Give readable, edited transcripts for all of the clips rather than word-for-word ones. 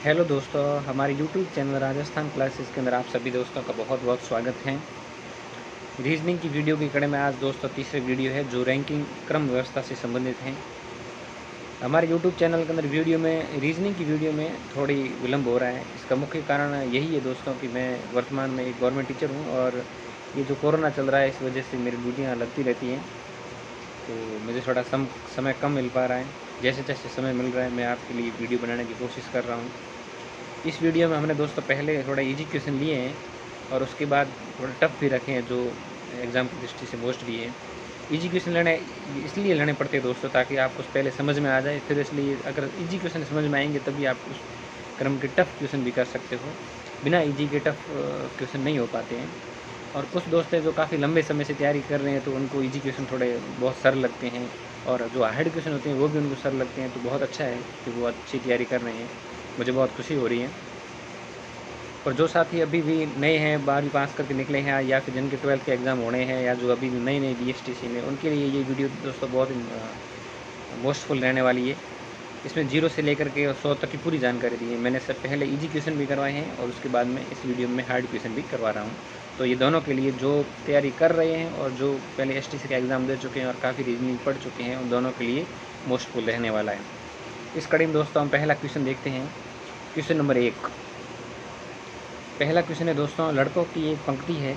Hello दोस्तों, हमारे YouTube channel Rajasthan classes के अंदर आप सभी दोस्तों का बहुत बहुत स्वागत है। रीजनिंग की वीडियो की कड़ी में आज दोस्तों तीसरी वीडियो है जो रैंकिंग क्रम व्यवस्था से संबंधित है। हमारे यूट्यूब चैनल के अंदर वीडियो में रीजनिंग की वीडियो में थोड़ी विलम्ब हो रहा है। इसका मुख्य कारण यही है दोस्तों कि मैं वर्तमान में एक गवर्नमेंट टीचर हूँ और ये जो कोरोना चल रहा है इस वजह से मेरी ड्यूटियाँ लगती रहती हैं, तो मुझे थोड़ा समय कम मिल पा रहा है। जैसे जैसे समय मिल रहा है मैं आपके लिए वीडियो बनाने की कोशिश कर रहा हूँ। इस वीडियो में हमने दोस्तों पहले थोड़ा इजी क्वेश्चन लिए हैं और उसके बाद थोड़े टफ भी रखे हैं जो एग्ज़ाम की दृष्टि से मोस्ट भी हैं। इजी क्वेश्चन लेने इसलिए लेने पड़ते हैं दोस्तों ताकि आपको पहले समझ में आ जाए, फिर इसलिए अगर इजी क्वेश्चन समझ में आएंगे तभी आप उस क्रम के टफ क्वेश्चन भी कर सकते हो। बिना इजी के टफ क्वेश्चन नहीं हो पाते हैं। और कुछ दोस्त हैं जो काफ़ी लंबे समय से तैयारी कर रहे हैं तो उनको इजी क्वेश्चन थोड़े बहुत सरल लगते हैं, और जो हार्ड क्वेश्चन होते हैं वो भी उनको सरल लगते हैं। तो बहुत अच्छा है कि वो अच्छी तैयारी कर रहे हैं, मुझे बहुत खुशी हो रही है। और जो साथी अभी भी नए हैं, 12वीं पास करके निकले हैं या फिर जिनके 12th के एग्ज़ाम होने हैं या जो अभी भी नए नए बीएसटीसी में, उनके लिए ये वीडियो दोस्तों बहुत मोस्टफुल रहने वाली है। इसमें 0 से लेकर के 100 तक की पूरी जानकारी दी है। मैंने सब पहले इजी क्वेश्चन भी करवाए हैं और उसके बाद में इस वीडियो में हार्ड क्वेश्चन भी करवा रहा हूँ। तो ये दोनों के लिए जो तैयारी कर रहे हैं और जो पहले एसटीसी का एग्ज़ाम दे चुके हैं और काफ़ी रीजनिंग पढ़ चुके हैं, उन दोनों के लिए मोस्टफुल रहने वाला है। इस कड़ी में दोस्तों हम पहला क्वेश्चन देखते हैं। Question number 1। पहला क्वेश्चन है दोस्तों, लड़कों की एक पंक्ति है।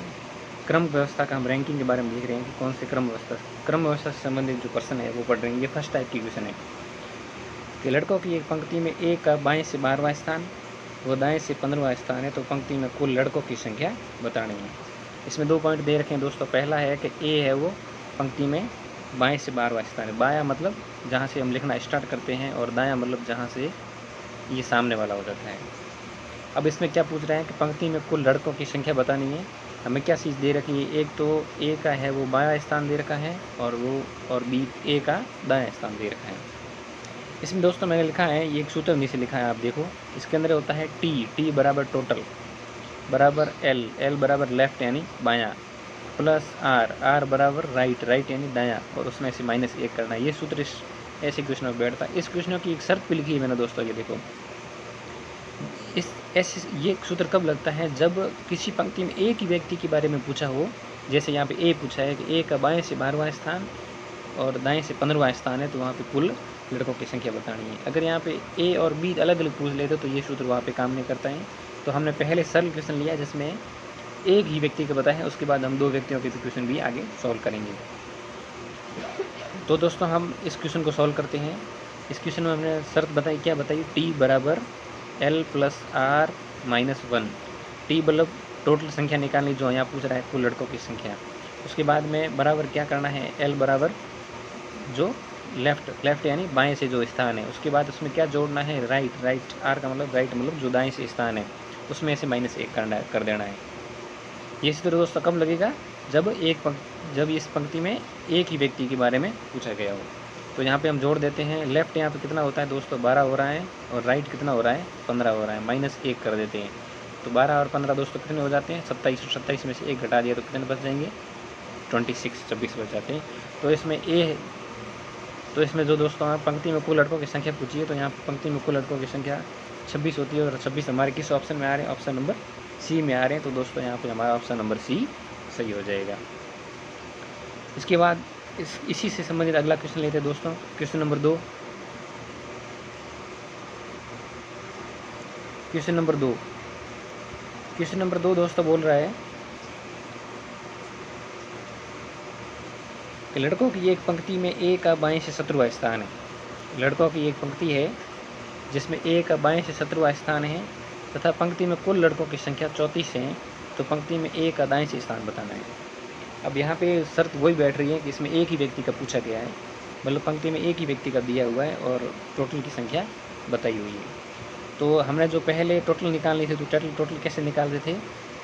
क्रम व्यवस्था का हम रैंकिंग के बारे में देख रहे हैं कि कौन से क्रम व्यवस्था से संबंधित जो प्रश्न है वो पढ़ रहे हैं। ये फर्स्ट टाइप की क्वेश्चन है कि लड़कों की एक पंक्ति में ए का बाएं से 12वां स्थान व दाएं से 15वां स्थान है, तो पंक्ति में कुल लड़कों की संख्या बतानी है। इसमें 2 पॉइंट दे रखे हैं दोस्तों। पहला है कि ए है वो पंक्ति में बाएं से 12वां स्थान है। बायां मतलब जहाँ से हम लिखना स्टार्ट करते हैं और दायां मतलब जहाँ से ये सामने वाला हो जाता है। अब इसमें क्या पूछ रहे हैं कि पंक्ति में कुल लड़कों की संख्या बतानी है। हमें क्या चीज़ दे रखी है, एक तो ए का है वो बायां स्थान दे रखा है और बी ए का दायां स्थान दे रखा है। इसमें दोस्तों मैंने लिखा है, ये एक सूत्र नीचे लिखा है, आप देखो। इसके अंदर होता है टी बराबर टोटल बराबर एल बराबर लेफ्ट यानी बायां प्लस आर बराबर राइट यानी दायां, और उसमें से -1 करना है। ये सूत्र ऐसे क्वेश्चन में बैठता है। इस क्वेश्चन की एक शर्त भी लिखी है मैंने दोस्तों, ये देखो। ये सूत्र कब लगता है, जब किसी पंक्ति में एक ही व्यक्ति के बारे में पूछा हो। जैसे यहाँ पे ए पूछा है कि ए का बाएं से 12वां स्थान और दाएं से 15वां स्थान है, तो वहाँ पे कुल लड़कों की संख्या बतानी है। अगर यहाँ पे ए और बी अलग अलग पूछ लेते तो ये सूत्र वहाँ पे काम नहीं करता है। तो हमने पहले सरल क्वेश्चन लिया जिसमें एक ही व्यक्ति का पता है, उसके बाद हम 2 व्यक्तियों के क्वेश्चन भी आगे सॉल्व करेंगे। तो दोस्तों हम इस क्वेश्चन को सॉल्व करते हैं। इस क्वेश्चन में हमने शर्त बताई, क्या बताई, टी बराबर एल प्लस आर -1। टी मतलब टोटल संख्या निकालनी जो यहाँ पूछ रहा है, कुल लड़कों की संख्या। उसके बाद में बराबर क्या करना है, एल बराबर जो लेफ्ट यानी बाएं से जो स्थान है, उसके बाद उसमें क्या जोड़ना है, राइट। आर का मतलब राइट मतलब जो दाएं से स्थान है, उसमें से -1 कर देना है। ये सूत्र दोस्तों कब लगेगा, जब इस पंक्ति में एक ही व्यक्ति के बारे में पूछा गया हो। तो यहाँ पे हम जोड़ देते हैं। लेफ्ट यहाँ पे कितना होता है दोस्तों, 12 हो रहा है, और राइट कितना हो रहा है, 15 हो रहा है। -1 कर देते हैं तो 12 और 15 दोस्तों कितने हो जाते हैं, 27। 27 में से 1 घटा दिया तो कितने बच जाएंगे, 26 बच जाते हैं। तो इसमें जो दोस्तों पंक्ति में कुल लड़कों की संख्या पूछी है, तो यहाँ पंक्ति में कुल लड़कों की संख्या 26 होती है, और 26 हमारे किस ऑप्शन में आ रहे हैं, ऑप्शन नंबर सी में आ रहे हैं। तो दोस्तों यहाँ पे हमारा ऑप्शन नंबर सी सही हो जाएगा। इसके बाद इसी से संबंधित अगला क्वेश्चन लेते हैं दोस्तों। Question number 2। क्वेश्चन नंबर दो दोस्तों बोल रहा है कि लड़कों की एक पंक्ति में ए का बाएं से 17वां स्थान है। लड़कों की एक पंक्ति है जिसमें ए का बाएं से 17वां स्थान है तथा पंक्ति में कुल लड़कों की संख्या 34 है, तो पंक्ति में ए का दाएं से स्थान बताना है। अब यहाँ पे शर्त वही बैठ रही है कि इसमें एक ही व्यक्ति का पूछा गया है, मतलब पंक्ति में एक ही व्यक्ति का दिया हुआ है और टोटल की संख्या बताई हुई है। तो हमने जो पहले टोटल निकालनी थी, तो टोटल कैसे निकालते थे,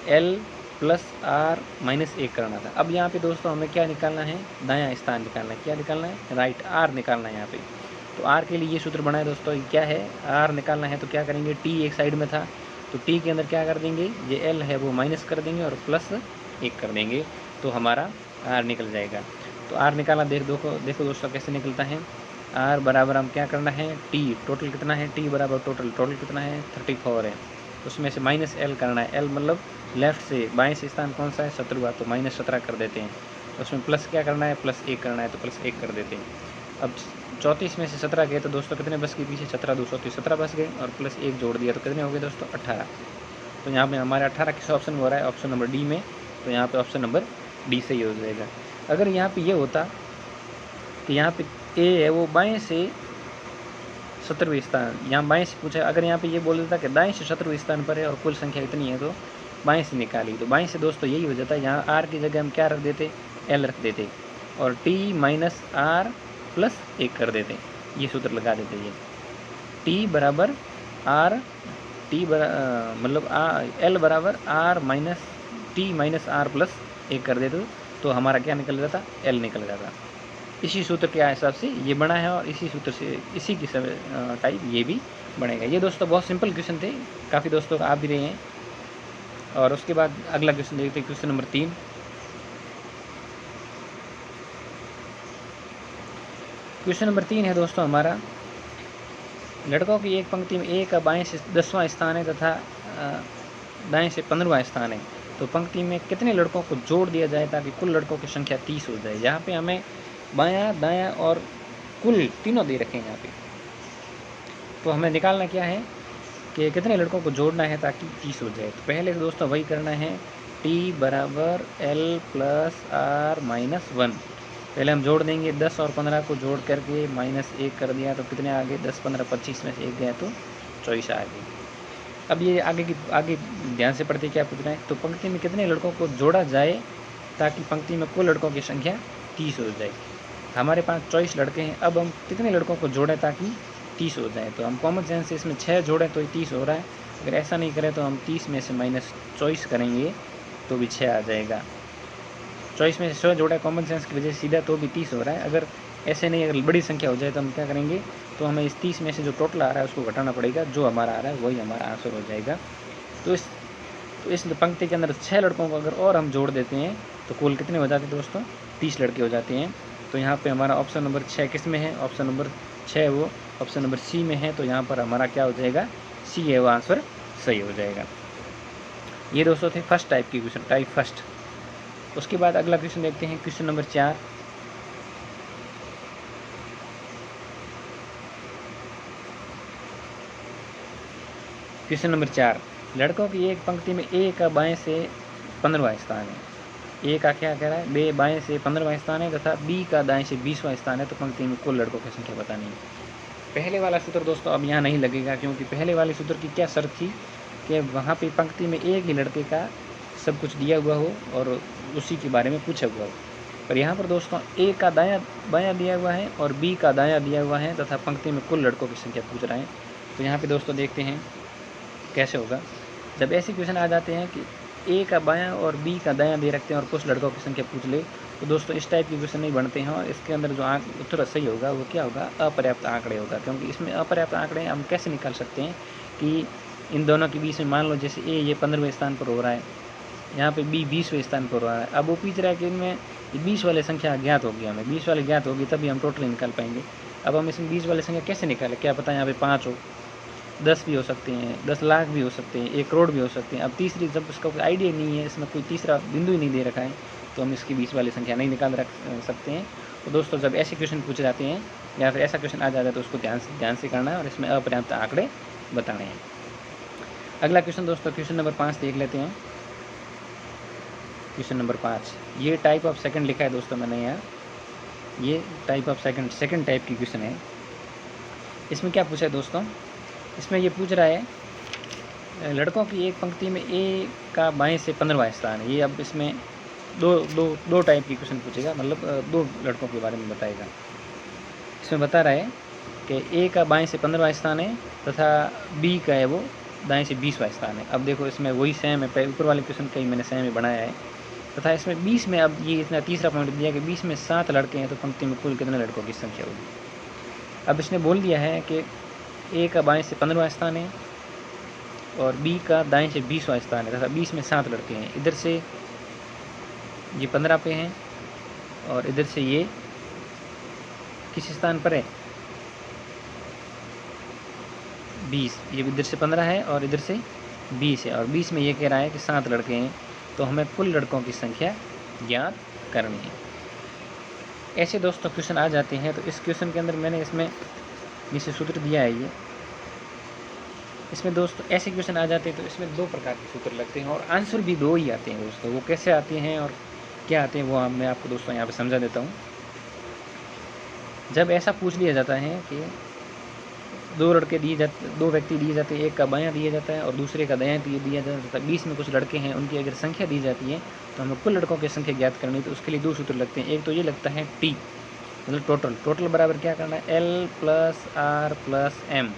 एल प्लस आर -1 करना था। अब यहाँ पे दोस्तों हमें क्या निकालना है, दायां स्थान निकालना है। क्या निकालना है, राइट, आर निकालना है यहाँ पे। तो आर के लिए ये सूत्र बना है दोस्तों, क्या है, आर निकालना है तो क्या करेंगे, टी एक साइड में था तो टी के अंदर क्या कर देंगे, ये एल है वो माइनस कर देंगे और +1 कर देंगे, तो हमारा आर निकल जाएगा। तो आर निकालना देखो दोस्तों कैसे निकलता है। आर बराबर हम क्या करना है टी, टोटल कितना है टी बराबर टोटल कितना है 34 है, उसमें से माइनस एल करना है। एल मतलब लेफ्ट से बाएं से स्थान कौन सा है 17 तो -17 कर देते हैं। उसमें प्लस क्या करना है +1 करना है तो +1 कर देते हैं। अब 34 में से 17 गए तो दोस्तों कितने बस के पीछे 17 2 17 बस गए और +1 जोड़ दिया तो कितने हो गए दोस्तों 18। तो यहाँ पे हमारे 18 किस ऑप्शन में हो रहा है ऑप्शन नंबर डी में, तो यहाँ पे ऑप्शन नंबर डी सही हो जाएगा। अगर यहाँ पे ये होता कि यहाँ पे ए है वो बाएं से 17वें स्थान, यहाँ बाएं से पूछा, अगर यहाँ पे ये बोल देता कि दाएं से 17वें स्थान पर है और कुल संख्या इतनी है तो बाएं से निकाली, तो बाएं से दोस्तों यही हो जाता है। यहाँ आर की जगह हम क्या रख देते एल रख देते और टी माइनस आर प्लस 1 कर देते, ये सूत्र लगा देते। ये टी बराबर आर टी मतलब एल बराबर R minus T minus R plus 1 कर देते तो हमारा क्या निकल जाता एल निकल जाता। इसी सूत्र के हिसाब से ये बना है और इसी सूत्र से इसी की टाइप ये भी बनेगा। ये दोस्तों बहुत सिंपल क्वेश्चन थे, काफ़ी दोस्तों आ भी रहे हैं। और उसके बाद अगला क्वेश्चन देखते हैं, क्वेश्चन नंबर 3। क्वेश्चन नंबर 3 है दोस्तों हमारा, लड़कों की एक पंक्ति में ए का बाएं से 10वां स्थान है तथा दाएं से 15वां स्थान है, तो पंक्ति में कितने लड़कों को जोड़ दिया जाए ताकि कुल लड़कों की संख्या 30 हो जाए। यहाँ पे हमें बायां दायां और कुल तीनों दे रखे हैं यहाँ पे, तो हमें निकालना क्या है कि कितने लड़कों को जोड़ना है ताकि 30 हो जाए। तो पहले दोस्तों वही करना है टी बराबर एल प्लस आर माइनस 1। पहले हम जोड़ देंगे 10 और 15 को जोड़ करके -1 कर दिया तो कितने आ गए 10 15 25 में से 1 गया तो 24 आ गए। अब ये आगे ध्यान से पढ़ते क्या पूछ रहे हैं, तो पंक्ति में कितने लड़कों को जोड़ा जाए ताकि पंक्ति में कुल लड़कों की संख्या 30 हो जाए। हमारे पास 24 लड़के हैं, अब हम कितने लड़कों को जोड़ें ताकि 30 हो जाए। तो हम कॉमन सेंस से इसमें 6 जोड़ें तो 30 हो रहा है, अगर ऐसा नहीं करें तो हम 30 में से -24 करेंगे तो भी 6 आ जाएगा। 24 में से 100 जोड़ा कॉमन सेंस की वजह से सीधा तो भी 30 हो रहा है। अगर ऐसे नहीं, अगर बड़ी संख्या हो जाए तो हम क्या करेंगे, तो हमें इस 30 में से जो टोटल आ रहा है उसको घटाना पड़ेगा, जो हमारा आ रहा है वही हमारा आंसर हो जाएगा। तो इस पंक्ति के अंदर 6 लड़कों को अगर और हम जोड़ देते हैं तो कुल कितने हो जाते हैं दोस्तों 30 लड़के हो जाते हैं। तो यहाँ पे हमारा ऑप्शन नंबर 6 किस में है, ऑप्शन नंबर 6 वो ऑप्शन नंबर सी में है, तो यहाँ पर हमारा क्या हो जाएगा सी है वो आंसर सही हो जाएगा। ये दोस्तों थे फर्स्ट टाइप की क्वेश्चन, टाइप फर्स्ट। उसके बाद अगला क्वेश्चन देखते हैं, क्वेश्चन नंबर 4। क्वेश्चन नंबर 4, लड़कों की एक पंक्ति में ए का बाएं से 15वां स्थान है। ए का क्या कह रहा है, बाएं से 15वां स्थान है तथा बी का दाएं से 20वां स्थान है, तो पंक्ति में कुल लड़कों की संख्या बतानी है। पहले वाला सूत्र दोस्तों अब यहाँ नहीं लगेगा, क्योंकि पहले वाले सूत्र की क्या शर्त थी कि वहाँ पे पंक्ति में एक ही लड़के का सब कुछ दिया हुआ हो और उसी के बारे में पूछा हुआ हो। पर यहाँ पर दोस्तों ए का बायां दिया हुआ है और बी का दायां दिया हुआ है तथा पंक्ति में कुल लड़कों की संख्या पूछ रहे हैं। तो यहाँ पे दोस्तों देखते हैं कैसे होगा। जब ऐसे क्वेश्चन आ जाते हैं कि ए का बायां और बी का दायां दे रखते हैं और कुछ लड़कों की संख्या पूछ ले, तो दोस्तों इस टाइप के क्वेश्चन नहीं बनते हैं। और इसके अंदर जो उत्तर सही होगा वो क्या होगा, अपर्याप्त आंकड़े होगा। क्योंकि इसमें अपर्याप्त आंकड़े हम कैसे निकाल सकते हैं कि इन दोनों के बीच में मान लो जैसे ए ये 15वें स्थान पर हो रहा है, यहाँ पे बी 20वें स्थान पर हो रहा है। अब वो पूछ रहा है कि इनमें 20 वाले संख्या ज्ञात होगी, हमें 20 वाले ज्ञात होगी तभी हम टोटल निकाल पाएंगे। अब हम इसमें 20 वाले संख्या कैसे निकालें, क्या पता यहाँ पे 5 हो, 10 भी हो सकते हैं, 10 लाख भी हो सकते हैं, 1 करोड़ भी हो सकते हैं। अब तीसरी, जब उसका कोई आइडिया नहीं है, इसमें कोई तीसरा बिंदु ही नहीं दे रखा है, तो हम इसकी 20 वाली संख्या नहीं निकाल सकते हैं। तो दोस्तों जब ऐसे क्वेश्चन पूछे जाते हैं या फिर ऐसा क्वेश्चन आ जाता है तो उसको ध्यान से करना है और इसमें अपर्याप्त आंकड़े बताने हैं। अगला क्वेश्चन दोस्तों क्वेश्चन नंबर 5 देख लेते हैं। क्वेश्चन नंबर 5, ये टाइप ऑफ सेकंड लिखा है दोस्तों मैंने यहाँ, ये टाइप ऑफ सेकंड टाइप की क्वेश्चन है। इसमें क्या पूछा है दोस्तों, इसमें ये पूछ रहा है लड़कों की एक पंक्ति में ए का बाएं से 15वां स्थान है। ये अब इसमें दो टाइप की क्वेश्चन पूछेगा, मतलब 2 लड़कों के बारे में बताएगा। इसमें बता रहा है कि ए का बाएं से 15वां स्थान है तथा बी का है वो दाएं से 20वां स्थान है। अब देखो इसमें वही सेम है, ऊपर वाले क्वेश्चन का ही मैंने सेम ही बनाया है तथा इसमें 20 में, अब ये इतना तीसरा पॉइंट दिया कि 20 में 7 लड़के हैं तो पंक्ति में कुल कितने लड़कों की संख्या होगी। अब इसने बोल दिया है कि ए का बाएं से 15वां स्थान है और बी का दाएं से 20वां स्थान है तथा 20 में 7 लड़के हैं। इधर से ये 15 पे हैं और इधर से ये किस स्थान पर है, 20, ये इधर से 15 है और इधर से 20 है, और 20 में ये कह रहा है कि 7 लड़के हैं, तो हमें कुल लड़कों की संख्या ज्ञात करनी है। ऐसे दोस्तों क्वेश्चन आ जाते हैं। तो इस क्वेश्चन के अंदर मैंने इसमें नीचे सूत्र दिया है ये, इसमें दोस्तों ऐसे क्वेश्चन आ जाते हैं तो इसमें 2 प्रकार के सूत्र लगते हैं और आंसर भी 2 ही आते हैं दोस्तों। वो कैसे आते हैं और क्या आते हैं वो मैं आपको दोस्तों यहाँ पे समझा देता हूँ। जब ऐसा पूछ लिया जाता है कि 2 व्यक्ति दिए जाते हैं, एक का बायां दिया जाता है और दूसरे का दायां दिया जाता है, 20 में कुछ लड़के हैं, उनकी अगर संख्या दी जाती है तो हमें कुल लड़कों की संख्या ज्ञात करनी है। तो उसके लिए 2 सूत्र लगते हैं। एक तो ये लगता है टी, मतलब टोटल बराबर क्या करना है, L plus R plus M.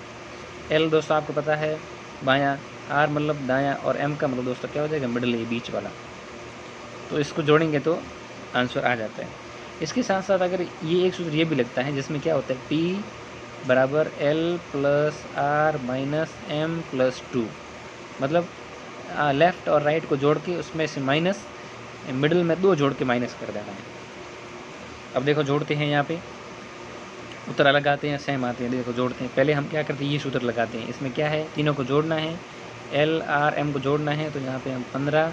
L दोस्तों आपको पता है बायां, आर मतलब दायां, और एम का मतलब दोस्तों क्या हो जाएगा, मिडल, ये बीच वाला। तो इसको जोड़ेंगे तो आंसर आ जाता है। इसके साथ साथ अगर ये एक सूत्र ये भी लगता है जिसमें क्या होता है, टी बराबर L plus R minus M plus 2, मतलब लेफ़्ट और राइट को जोड़ के उसमें से माइनस, मिडल में 2 जोड़ के माइनस कर देना है। अब देखो जोड़ते हैं, यहाँ पे उत्तर अलग आते हैं, सेम आते हैं। देखो जोड़ते हैं, पहले हम क्या करते हैं, ये सूत्र लगाते हैं। इसमें क्या है, तीनों को जोड़ना है, एल आर एम को जोड़ना है। तो यहाँ पे हम 15,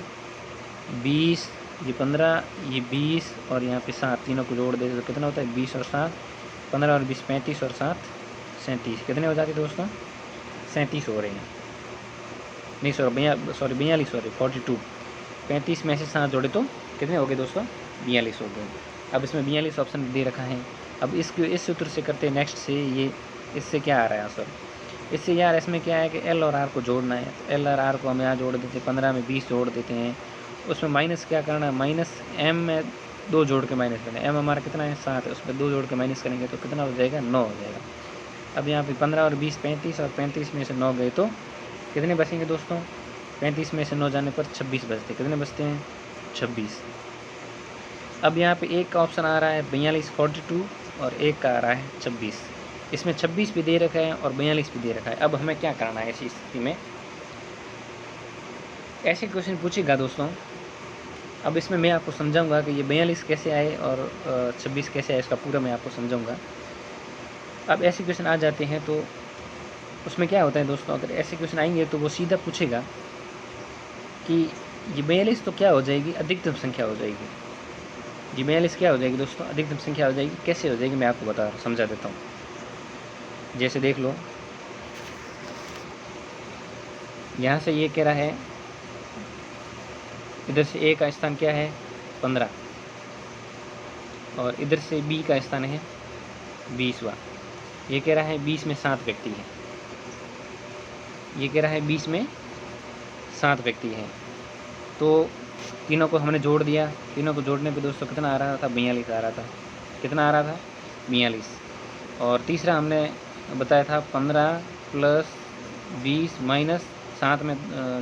20, ये 15, ये 20 और यहाँ पे 7, तीनों को जोड़ देते तो कितना होता है, 20 और 7, 15 और 20 35 और 7 37। कितने हो जाते हैं दोस्तों, 37 हो रहे हैं, नहीं सॉरी 42। 35 में से 7 जोड़े तो कितने हो गए दोस्तों, 42 हो गए। अब इसमें 42 ऑप्शन दे रखा है। अब इस सूत्र से करते हैं नेक्स्ट से, ये इससे क्या आ रहा है आंसर, इससे यार इसमें क्या है कि एल और आर को जोड़ना है। तो एल और आर को हम यहाँ जोड़ देते हैं, 15 में 20 जोड़ देते हैं। उसमें माइनस क्या करना है, माइनस एम में 2 जोड़ के माइनस करना है। एम हमारा कितना है, 7 है, उसमें 2 जोड़ के माइनस करेंगे तो कितना हो जाएगा, 9 हो जाएगा। अब यहाँ पे 15 और 20 35, और 35 में से 9 गए तो कितने बचेंगे दोस्तों, 35 में से 9 जाने पर 26 बचते। कितने बचते हैं, 26। अब यहाँ पे एक का ऑप्शन आ रहा है 42 42 और एक का आ रहा है 26। इसमें 26 भी दे रखा है और 42 भी दे रखा है। अब हमें क्या करना है ऐसी स्थिति में, ऐसे क्वेश्चन पूछेगा दोस्तों। अब इसमें मैं आपको समझाऊंगा कि ये 42 कैसे आए और 26 कैसे आए, इसका पूरा मैं आपको समझाऊंगा। अब ऐसे क्वेश्चन आ जाते हैं तो उसमें क्या होता है दोस्तों, अगर ऐसे क्वेश्चन आएंगे तो वो सीधा पूछेगा कि ये 42 तो क्या हो जाएगी, अधिकतम संख्या हो जाएगी। ये 42 क्या हो जाएगी दोस्तों, अधिकतम संख्या हो जाएगी। कैसे हो जाएगी मैं आपको समझा देता हूँ। जैसे देख लो, यहाँ से ये कह रहा है, इधर से ए का स्थान क्या है, 15, और इधर से बी का स्थान है 20वां। ये कह रहा है 20 में 7 व्यक्ति हैं। ये कह रहा है 20 में 7 व्यक्ति हैं। तो तीनों को हमने जोड़ दिया। तीनों को जोड़ने पे दोस्तों कितना आ रहा था, 42 आ रहा था। कितना आ रहा था, 42। और तीसरा हमने बताया था 15 प्लस 20 माइनस 7 में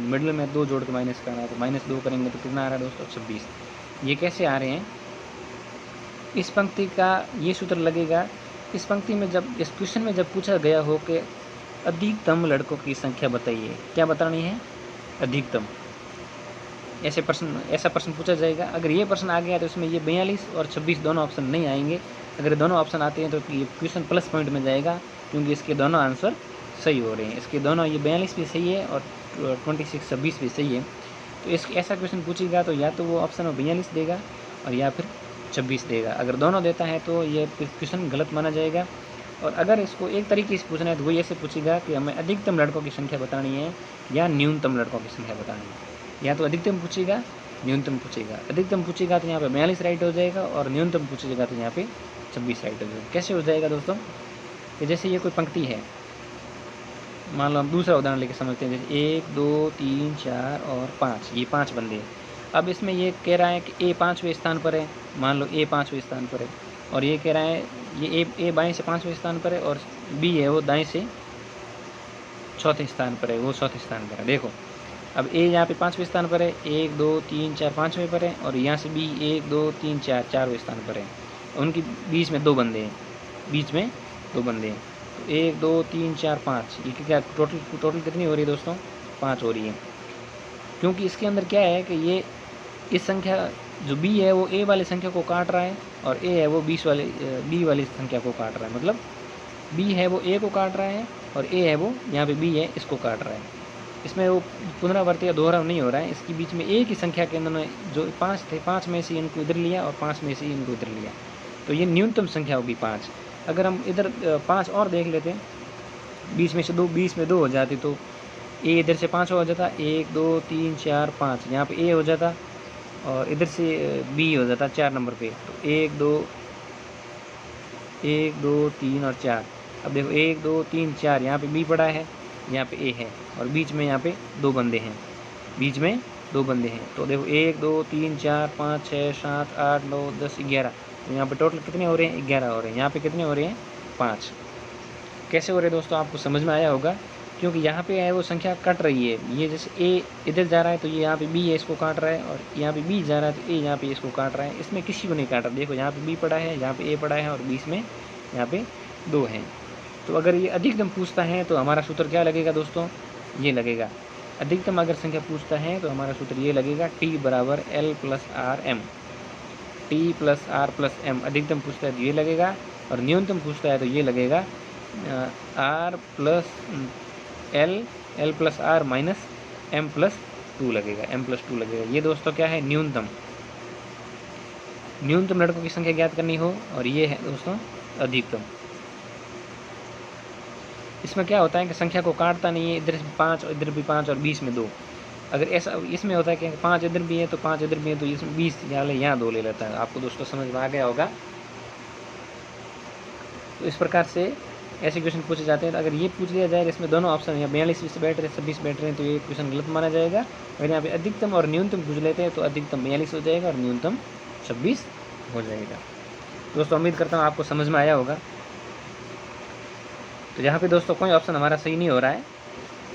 मिडल में 2 जोड़ के माइनस करना है। तो -2 करेंगे तो कितना आ रहा है दोस्तों, 26। ये कैसे आ रहे हैं, इस पंक्ति का ये सूत्र लगेगा। इस पंक्ति में जब इस क्वेश्चन में जब पूछा गया हो कि अधिकतम लड़कों की संख्या बताइए, क्या बतानी है, अधिकतम, ऐसा प्रश्न पूछा जाएगा। अगर ये प्रश्न आ गया तो इसमें ये 42 और 26 दोनों ऑप्शन नहीं आएंगे। अगर दोनों ऑप्शन आते हैं तो ये क्वेश्चन प्लस पॉइंट में जाएगा, क्योंकि इसके दोनों आंसर सही हो रहे हैं। इसके दोनों, ये 42 भी सही है और 26 भी सही है। तो ऐसा क्वेश्चन पूछेगा तो या तो वो ऑप्शन में 42 देगा और या फिर 26 देगा। अगर दोनों देता है तो ये क्वेश्चन गलत माना जाएगा। और अगर इसको एक तरीके से पूछना है तो वो ऐसे पूछेगा कि हमें अधिकतम लड़कों की संख्या बतानी है या न्यूनतम लड़कों की संख्या बतानी है। या तो अधिकतम पूछेगा, न्यूनतम पूछेगा। अधिकतम पूछेगा तो यहाँ पे 42 राइट हो जाएगा और न्यूनतम पूछेगा तो यहाँ पे 26 राइट हो जाएगा। कैसे हो जाएगा दोस्तों, कि जैसे ये कोई पंक्ति है, मान लो हम दूसरा उदाहरण लेके समझते हैं। जैसे 1 2 3 4 और 5, ये 5 बंदे हैं। अब इसमें ये कह रहा है कि ए 5वें स्थान पर है, मान लो ए 5वें स्थान पर है, और ये कह रहा है ये ए बाएँ से 5वें स्थान पर है और बी है वो दाएँ से चौथे स्थान पर है, वो चौथे स्थान पर है। देखो अब ए यहाँ पे 5वें स्थान पर है, 1 2 3 4 5वें पर है, और यहाँ से बी 1 2 3 4 4वें स्थान पर है। उनकी बीच में 2 बंदे हैं, बीच में 2 बंदे हैं। तो 1 2 3 4 5, ये क्या टोटल कितनी हो रही है दोस्तों, 5 हो रही है। क्योंकि इसके अंदर क्या है कि ये इस संख्या जो बी है वो ए वाली संख्या को काट रहा है और ए है वो बी वाली संख्या को काट रहा है। मतलब बी है वो ए को काट रहा है और ए है वो यहाँ पे बी है, इसको काट रहा है। इसमें वो पुनरावर्ती या दोहराव नहीं हो रहा है, इसके बीच में एक ही संख्या के अंदर जो 5 थे, 5 में से इनको इधर लिया और 5 में से इनको इधर लिया, तो ये न्यूनतम संख्या होगी 5। अगर हम इधर 5 और देख लेते, 20 में से 2, 20 में 2 हो जाती तो ए इधर से 5 हो जाता, 1 2 3 4 5, यहाँ पे ए हो जाता और इधर से बी हो जाता 4 नंबर पे। तो 1 2 3 और 4। अब देखो 1 2 3 4, यहाँ पे बी पड़ा है, यहाँ पे ए है और बीच में यहाँ पे 2 बंदे हैं, बीच में 2 बंदे हैं। तो देखो 1 2 3 4 5 6 7 8 9 10 11, तो यहाँ पे टोटल कितने हो रहे हैं? 11 हो रहे हैं। यहाँ पे कितने हो रहे हैं? 5। कैसे हो रहे हैं दोस्तों? आपको समझ में आया होगा, क्योंकि यहाँ पे है वो संख्या कट रही है। ये जैसे ए इधर जा रहा है तो ये यहाँ पे बी है, इसको काट रहा है, और यहाँ पे बी जा रहा है तो ए यहाँ पे इसको काट रहा है। इसमें किसी को नहीं काट रहा। देखो यहाँ पे बी पड़ा है, यहाँ पे ए पड़ा है और बीच में यहाँ पे 2 हैं। तो अगर ये अधिकतम पूछता है तो हमारा सूत्र क्या लगेगा दोस्तों? ये लगेगा। अधिकतम अगर संख्या पूछता है तो हमारा सूत्र ये लगेगा, टी बराबर L plus R M. T plus R plus M अधिकतम पूछता है तो ये लगेगा, और न्यूनतम पूछता है तो ये लगेगा R plus L plus R minus M plus 2 लगेगा, एम प्लस 2 लगेगा। ये दोस्तों क्या है? न्यूनतम लड़कों की संख्या ज्ञात करनी हो, और ये है दोस्तों अधिकतम। इसमें क्या होता है कि संख्या को काटता नहीं है, इधर 5 और इधर भी 5 और बीच में 2। अगर ऐसा इसमें होता है कि 5 इधर भी है तो 5 इधर भी है, तो इसमें 20 यहाँ 2 ले लेता है। आपको दोस्तों समझ में आ गया होगा। तो इस प्रकार से ऐसे क्वेश्चन पूछे जाते हैं। तो अगर ये पूछ लिया जाए इसमें दोनों ऑप्शन या 42 बैठ रहे 26 बैठ रहे हैं, तो ये क्वेश्चन गलत माना जाएगा। अगर यहाँ पे अधिकतम और न्यूनतम पूछ लेते हैं तो अधिकतम 42 हो जाएगा और न्यूनतम 26 हो जाएगा। दोस्तों उम्मीद करता हूँ आपको समझ में आया होगा। तो यहाँ पे दोस्तों कोई ऑप्शन हमारा सही नहीं हो रहा है,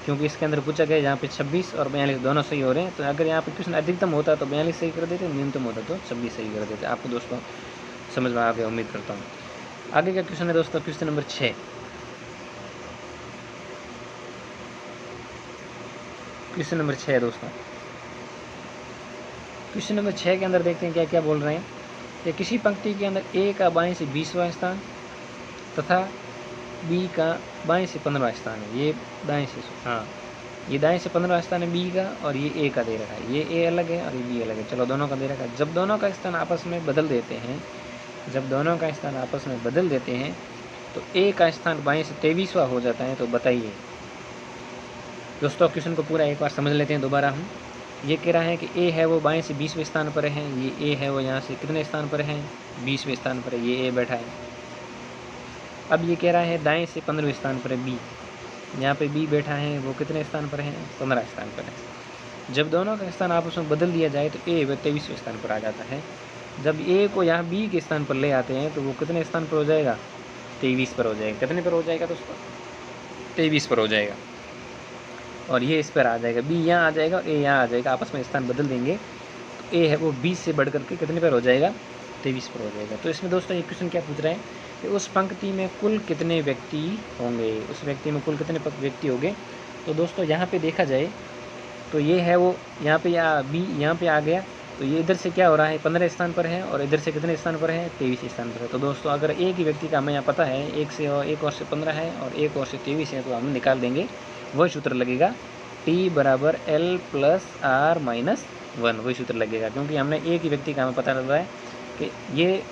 क्योंकि इसके अंदर पूछा गया यहाँ पे 26 और 42 दोनों सही हो रहे हैं। तो अगर यहाँ पे क्वेश्चन अधिकतम होता तो 42 सही कर देते, न्यूनतम होता तो 26 सही कर देते। आपको दोस्तों समझ में आ गया उम्मीद करता हूँ। आगे का क्वेश्चन है दोस्तों क्वेश्चन नंबर 6। क्वेश्चन नंबर 6 है दोस्तों। क्वेश्चन नंबर 6 के अंदर देखते हैं क्या क्या बोल रहे हैं। कि किसी पंक्ति के अंदर ए का बाएं से 20वां स्थान तथा बी का बाएं से 15वां स्थान है। ये दाएं से ये दाएं से 15वां स्थान है बी का, और ये ए का दे रखा है। ये ए अलग है और ये बी अलग है। चलो दोनों का दे रखा है। जब दोनों का स्थान आपस में बदल देते हैं, तो ए का स्थान बाएं से 23वां हो जाता है। तो बताइए दोस्तों, क्वेश्चन को पूरा एक बार समझ लेते हैं दोबारा हम। ये कह रहा है कि ए है वो बाएं से 20वें स्थान पर है। ये ए है वो यहाँ से कितने स्थान पर है? 20वें स्थान पर है। ये ए बैठा है। अब ये कह रहा है दाएं से 15वें स्थान पर है बी। यहाँ पे बी बैठा है, वो कितने स्थान पर है? 15 स्थान पर है। जब दोनों का स्थान आपस में बदल दिया जाए तो ए 23वें स्थान पर आ जाता है। जब ए को यहाँ बी के स्थान पर ले आते हैं तो वो कितने स्थान पर हो जाएगा? 23 पर हो जाएगा। कितने पर हो जाएगा दोस्तों? 23 पर हो जाएगा। और ये इस पर आ जाएगा, बी यहाँ आ जाएगा और ए यहाँ आ जाएगा। आपस में स्थान बदल देंगे तो ए है वो 20 से बढ़ करके कितने पर हो जाएगा? 23 पर हो जाएगा। तो इसमें दोस्तों ये क्वेश्चन क्या पूछ रहे हैं कि उस पंक्ति में कुल कितने व्यक्ति होंगे? उस व्यक्ति में कुल कितने व्यक्ति होंगे? तो दोस्तों यहाँ पे देखा जाए तो ये है वो यहाँ पे या बी यहाँ पे आ गया, तो ये इधर से क्या हो रहा है? 15 स्थान पर है, और इधर से कितने स्थान पर है? 23 स्थान पर है। तो दोस्तों अगर एक ही व्यक्ति का हमें यहाँ पता है, एक और से 15 है और एक और से 23 है, तो हम निकाल देंगे। वही सूत्र लगेगा, टी बराबर एल प्लस आर माइनस 1। वही सूत्र लगेगा, क्योंकि हमने एक ही व्यक्ति का हमें पता लग रहा है कि ये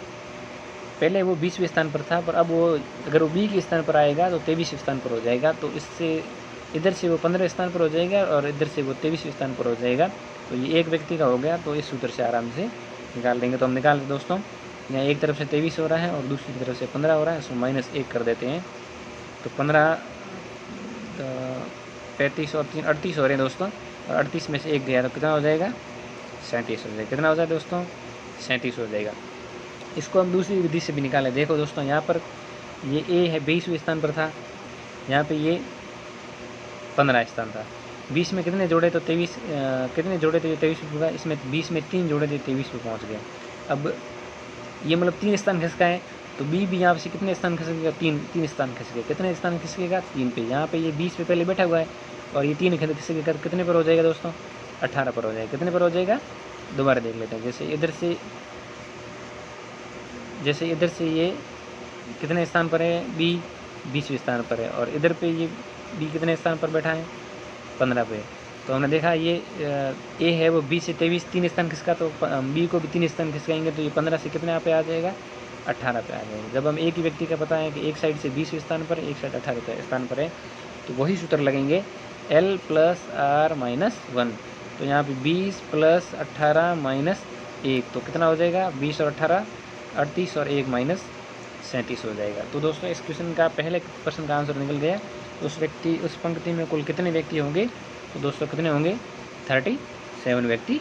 पहले वो 20वें स्थान पर था, पर अब वो अगर वो बी के स्थान पर आएगा तो 23वें स्थान पर हो जाएगा। तो इससे इधर से वो 15 स्थान पर हो जाएगा और इधर से वो 23वें स्थान पर हो जाएगा। तो ये एक व्यक्ति का हो गया, तो इस सूत्र से आराम से निकाल देंगे। तो हम निकाल दें दोस्तों, यहाँ एक तरफ से 23 हो रहा है और दूसरी तरफ से 15 हो रहा है, उसमें -1 कर देते हैं। तो 15 35 और 3 38 हो रहे हैं दोस्तों, और 38 में से 1 गया तो कितना हो जाएगा? 37 हो जाएगा। कितना हो जाएगा दोस्तों? 37 हो जाएगा। इसको हम दूसरी विधि से भी निकालें। देखो दोस्तों, यहाँ पर ये ए है 22वें स्थान पर था, यहाँ पे ये 15 स्थान था। 20 में कितने जोड़े तो 23 कितने जोड़े थे? 23 पे पूरा। इसमें 20 में 3 जोड़े थे, 23 पे पहुँच गए। अब ये मतलब 3 स्थान खिसका है, तो बी भी यहाँ से कितने स्थान खिसकेगा? 3 स्थान खिसके। कितने स्थान खिसकेगा? 3 पे। यहाँ पे ये 20 पे पहले बैठा हुआ है और ये 3 खिसकेगा, कितने पर हो जाएगा दोस्तों? 18 पर हो जाएगा। कितने पर हो जाएगा? दोबारा देख लेते हैं। जैसे इधर से ये कितने स्थान पर है? बी 20वें स्थान पर है, और इधर पे ये बी कितने स्थान पर बैठा है, 15 पे। तो हमने देखा ये ए है वो 20 से 23 3 स्थान खिसका, तो बी को भी 3 स्थान खिसकाएंगे तो ये 15 से कितने पे आ जाएगा, 18 पे आ जाएगा। जब हम एक ही व्यक्ति का पता है कि एक साइड से 20वें स्थान पर, एक साइड 18वें स्थान पर है, तो वही सूत्र लगेंगे L + R - 1। तो यहाँ पे 20 + 18 - 1, तो कितना हो जाएगा, 20 और 18 38 और 1 - 37 हो जाएगा। तो दोस्तों इस क्वेश्चन का पहले प्रश्न का आंसर निकल गया। उस पंक्ति में कुल कितने व्यक्ति होंगे, तो दोस्तों कितने होंगे, 37 व्यक्ति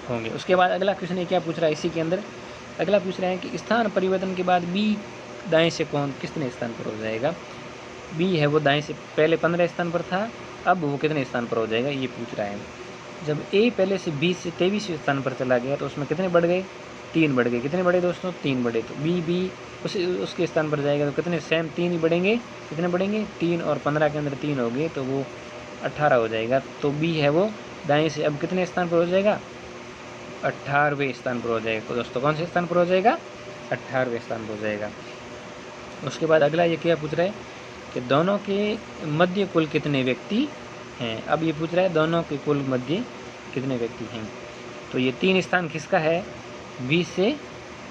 होंगे। उसके बाद अगला क्वेश्चन ये क्या पूछ रहा है, इसी के अंदर अगला पूछ रहा है कि स्थान परिवर्तन के बाद बी दाएं से कौन कितने स्थान पर हो जाएगा। बी है वो दाएं से पहले 15 स्थान पर था, अब वो कितने स्थान पर हो जाएगा, ये पूछ रहा है। जब ए पहले से 20 से 23 स्थान पर चला गया तो उसमें कितने बढ़ गए, 3 बढ़ गए। कितने बढ़े दोस्तों, 3 बढ़े। तो बी उसके स्थान पर जाएगा तो कितने, सेम 3 ही बढ़ेंगे। कितने बढ़ेंगे, 3 और 15 के अंदर 3 हो गए, तो वो 18 हो जाएगा। तो बी है वो दाएं से अब कितने स्थान पर हो जाएगा, 18वें स्थान पर हो जाएगा। तो दोस्तों कौन से स्थान पर हो जाएगा, 18वें स्थान पर हो जाएगा। उसके बाद अगला ये क्या पूछ रहा है कि दोनों के मध्य कुल कितने व्यक्ति हैं। अब ये पूछ रहा है दोनों के कुल मध्य कितने व्यक्ति हैं। तो ये 3 स्थान किसका है, 20 से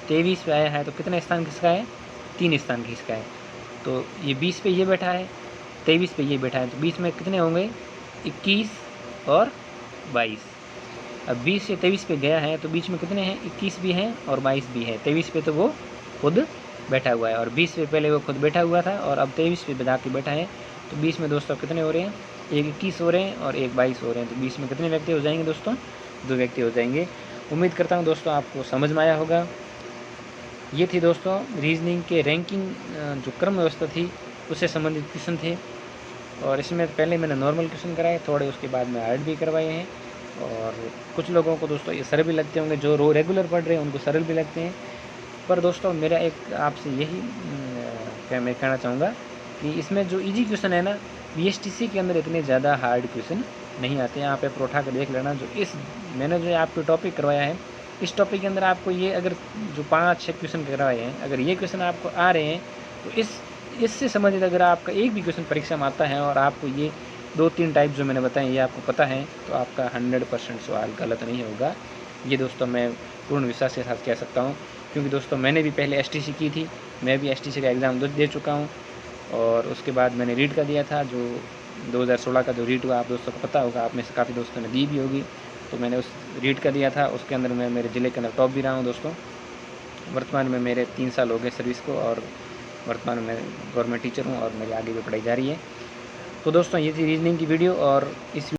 23 पे आया है, तो कितने स्थान किसका है, 3 स्थान किसका है। तो ये 20 पे ये बैठा है, 23 पे ये बैठा है, तो 20 में कितने होंगे, 21 और 22। अब 20 से 23 पे गया है तो बीच में कितने हैं, 21 भी हैं और 22 भी है। 23 पे तो वो खुद बैठा हुआ है, और 20 पे पहले वो खुद बैठा हुआ था और अब 23 पे बजा के बैठा है। तो 20 में दोस्तों कितने हो रहे हैं, एक 21 हो रहे हैं और एक 22 हो रहे हैं। तो 20 में कितने व्यक्ति हो जाएंगे दोस्तों, 2 व्यक्ति हो जाएंगे। उम्मीद करता हूँ दोस्तों आपको समझ में आया होगा। ये थी दोस्तों रीजनिंग के रैंकिंग जो क्रम व्यवस्था थी उससे संबंधित क्वेश्चन थे, और इसमें पहले मैंने नॉर्मल क्वेश्चन कराए थोड़े, उसके बाद में हार्ड भी करवाए हैं। और कुछ लोगों को दोस्तों ये सरल भी लगते होंगे, जो रेगुलर पढ़ रहे हैं उनको सरल भी लगते हैं। पर दोस्तों मेरा एक आपसे यही मैं कहना चाहूँगा कि इसमें जो इजी क्वेश्चन है ना, बीएसटीसी के अंदर इतने ज़्यादा हार्ड क्वेश्चन नहीं आते हैं। यहाँ पे उठा कर देख लेना, जो इस मैंने जो आपको टॉपिक करवाया है, इस टॉपिक के अंदर आपको ये अगर जो 5-6 क्वेश्चन करवाए हैं, अगर ये क्वेश्चन आपको आ रहे हैं तो इससे संबंधित अगर आपका एक भी क्वेश्चन परीक्षा में आता है और आपको ये 2-3 टाइप जो मैंने बताए ये आपको पता है, तो आपका 100% सवाल गलत नहीं होगा। ये दोस्तों मैं पूर्ण विश्वास के साथ कह सकता हूँ, क्योंकि दोस्तों मैंने भी पहले एसटीसी की थी, मैं भी एसटीसी का एग्ज़ाम दे चुका हूँ, और उसके बाद मैंने रीट का दिया था, जो 2016 का जो रीट हुआ आप दोस्तों को पता होगा, आप में से काफ़ी दोस्तों ने दी भी होगी। तो मैंने उस रीट का दिया था, उसके अंदर मैं मेरे ज़िले के अंदर टॉप भी रहा हूँ दोस्तों। वर्तमान में मेरे 3 साल हो गए सर्विस को, और वर्तमान में गवर्नमेंट टीचर हूँ और मेरी आगे भी पढ़ाई जारी है। तो दोस्तों ये थी रीजनिंग की वीडियो, और इस